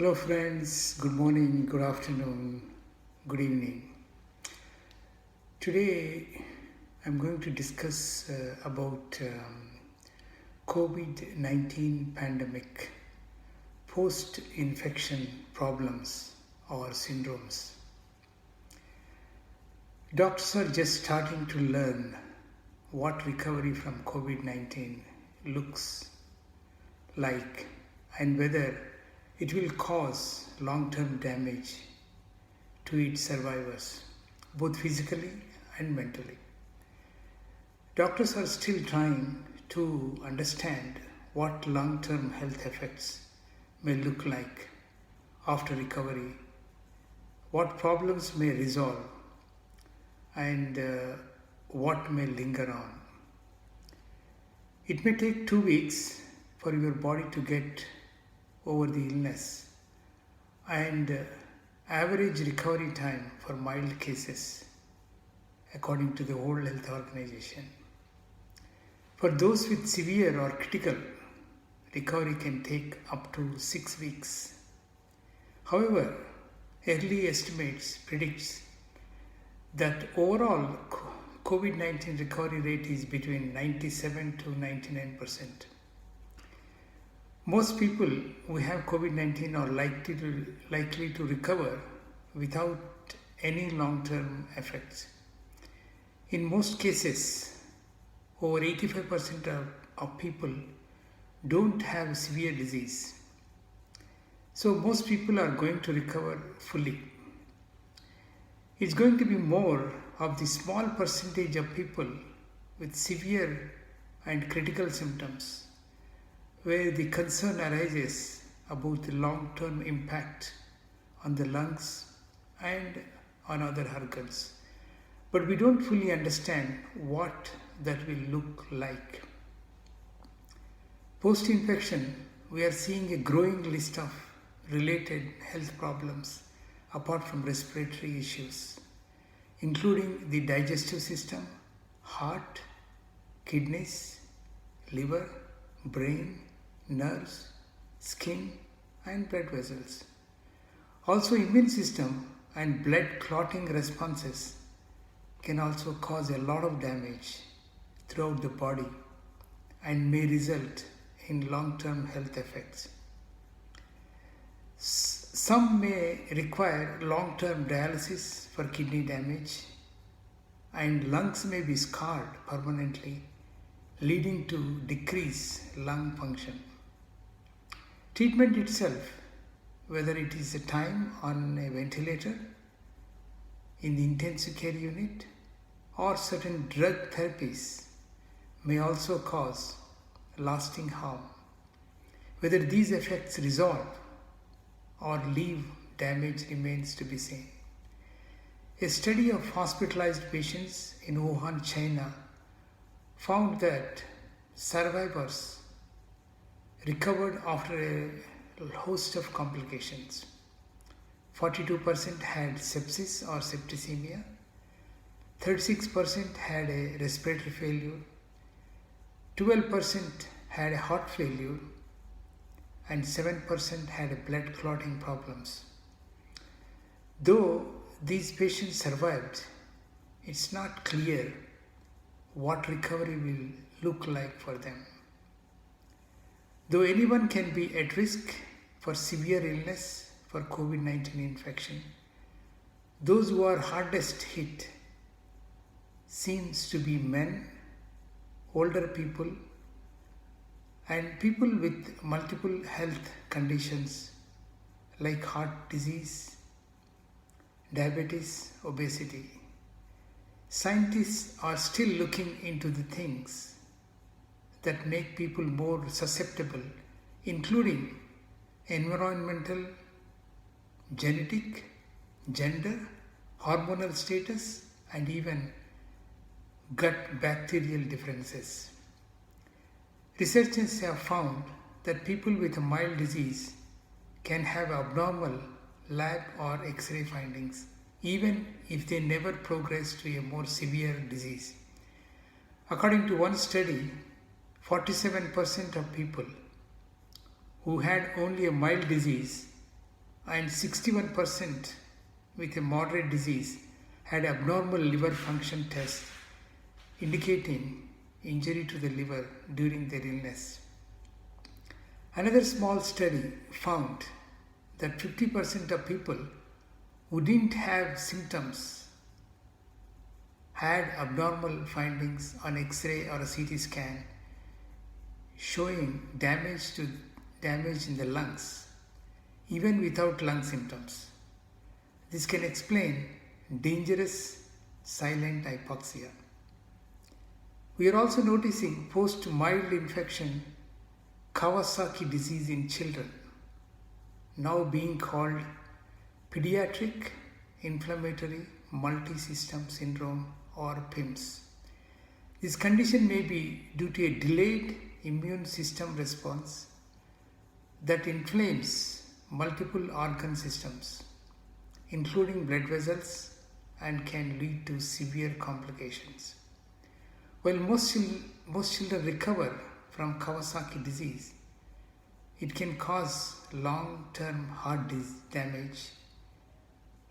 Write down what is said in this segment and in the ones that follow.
Hello, friends. Good morning, good afternoon, good evening. Today, I'm going to discuss about COVID 19 pandemic, post infection problems or syndromes. Doctors are just starting to learn what recovery from COVID 19 looks like and whether it will cause long term damage to its survivors, both physically and mentally. Doctors are still trying to understand what long term health effects may look like after recovery, what problems may resolve, and what may linger on. It may take 2 weeks for your body to get over the illness, and average recovery time for mild cases, according to the World Health Organization. For those with severe or critical, recovery can take up to 6 weeks. However, early estimates predicts that overall COVID-19 recovery rate is between 97 to 99%. Most people who have COVID-19 are likely to recover without any long-term effects. In most cases, over 85% of people don't have severe disease. So most people are going to recover fully. It's going to be more of the small percentage of people with severe and critical symptoms where the concern arises about the long-term impact on the lungs and on other organs. But we don't fully understand what that will look like. Post-infection, we are seeing a growing list of related health problems apart from respiratory issues, including the digestive system, heart, kidneys, liver, brain, nerves, skin, and blood vessels. Also, immune system and blood clotting responses can also cause a lot of damage throughout the body and may result in long-term health effects. Some may require long-term dialysis for kidney damage, and lungs may be scarred permanently, leading to decreased lung function. Treatment itself, whether it is a time on a ventilator, in the intensive care unit, or certain drug therapies, may also cause lasting harm. Whether these effects resolve or leave damage remains to be seen. A study of hospitalized patients in Wuhan, China found that survivors recovered after a host of complications. 42% had sepsis or septicemia, 36% had a respiratory failure, 12% had a heart failure, and 7% had blood clotting problems. Though these patients survived, it's not clear what recovery will look like for them. Though anyone can be at risk for severe illness for COVID-19 infection, those who are hardest hit seems to be men, older people, and people with multiple health conditions like heart disease, diabetes, obesity. Scientists are still looking into the things that make people more susceptible, including environmental, genetic, gender, hormonal status, and even gut bacterial differences. Researchers have found that people with a mild disease can have abnormal lab or X-ray findings, even if they never progress to a more severe disease. According to one study, 47% of people who had only a mild disease and 61% with a moderate disease had abnormal liver function tests indicating injury to the liver during their illness. Another small study found that 50% of people who didn't have symptoms had abnormal findings on X-ray or a CT scan showing damage in the lungs, even without lung symptoms. This can explain dangerous silent hypoxia. We are also noticing post-mild infection Kawasaki disease in children, now being called pediatric inflammatory multi-system syndrome or PIMS. This condition may be due to a delayed immune system response that inflames multiple organ systems, including blood vessels, and can lead to severe complications. While most children recover from Kawasaki disease, it can cause long-term heart damage,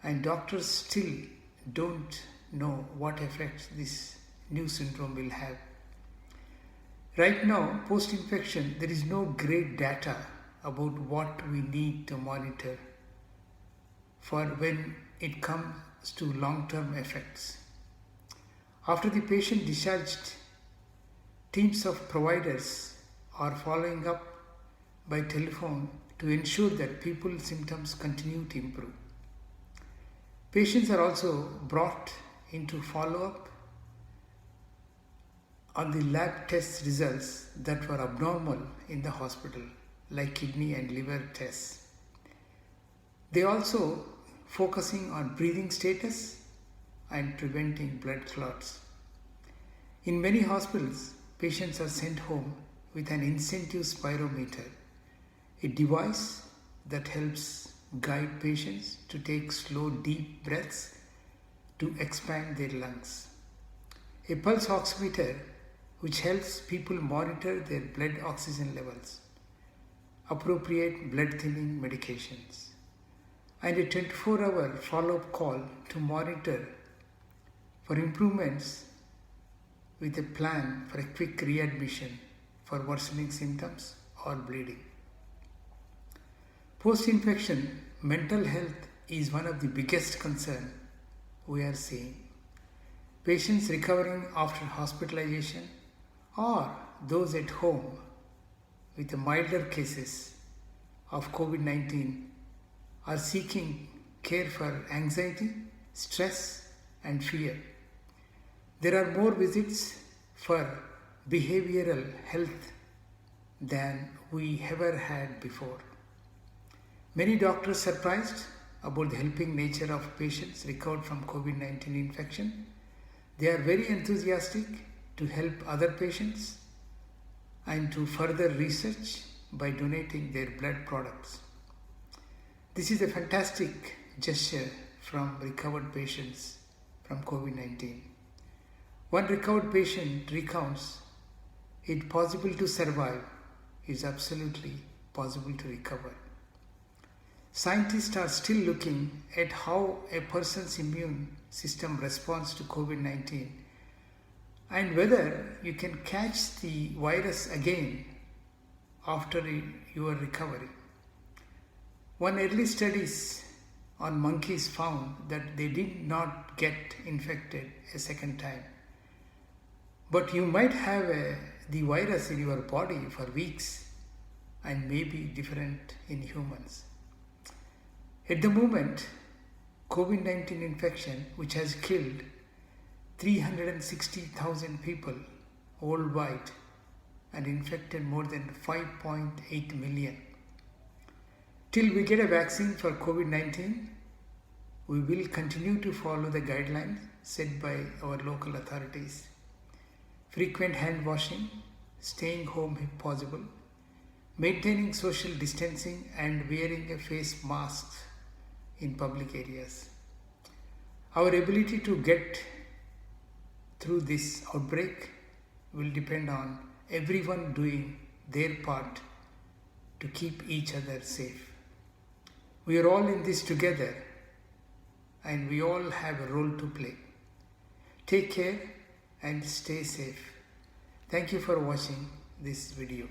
and doctors still don't know what effect this new syndrome will have. Right now, post-infection, there is no great data about what we need to monitor for when it comes to long-term effects. After the patient discharged, teams of providers are following up by telephone to ensure that people's symptoms continue to improve. Patients are also brought into follow-up on the lab test results that were abnormal in the hospital, like kidney and liver tests. They also focusing on breathing status and preventing blood clots. In many hospitals, patients are sent home with an incentive spirometer, a device that helps guide patients to take slow, deep breaths to expand their lungs. A pulse oximeter, which helps people monitor their blood oxygen levels, appropriate blood thinning medications, and a 24-hour follow-up call to monitor for improvements with a plan for a quick readmission for worsening symptoms or bleeding. Post-infection, mental health is one of the biggest concerns we are seeing. Patients recovering after hospitalization or those at home with the milder cases of COVID-19 are seeking care for anxiety, stress, and fear. There are more visits for behavioral health than we ever had before. Many doctors surprised about the helping nature of patients recovered from COVID-19 infection. They are very enthusiastic to help other patients and to further research by donating their blood products. This is a fantastic gesture from recovered patients from COVID-19. One recovered patient recounts, "It's possible to survive. It's absolutely possible to recover." Scientists are still looking at how a person's immune system responds to COVID-19 and whether you can catch the virus again after your recovery. One early studies on monkeys found that they did not get infected a second time. But you might have the virus in your body for weeks and may be different in humans. At the moment, COVID-19 infection, which has killed 360,000 people worldwide and infected more than 5.8 million. Till we get a vaccine for COVID-19, we will continue to follow the guidelines set by our local authorities. Frequent hand washing, staying home if possible, maintaining social distancing and wearing a face mask in public areas. Our ability to get through this outbreak will depend on everyone doing their part to keep each other safe. We are all in this together and we all have a role to play. Take care and stay safe. Thank you for watching this video.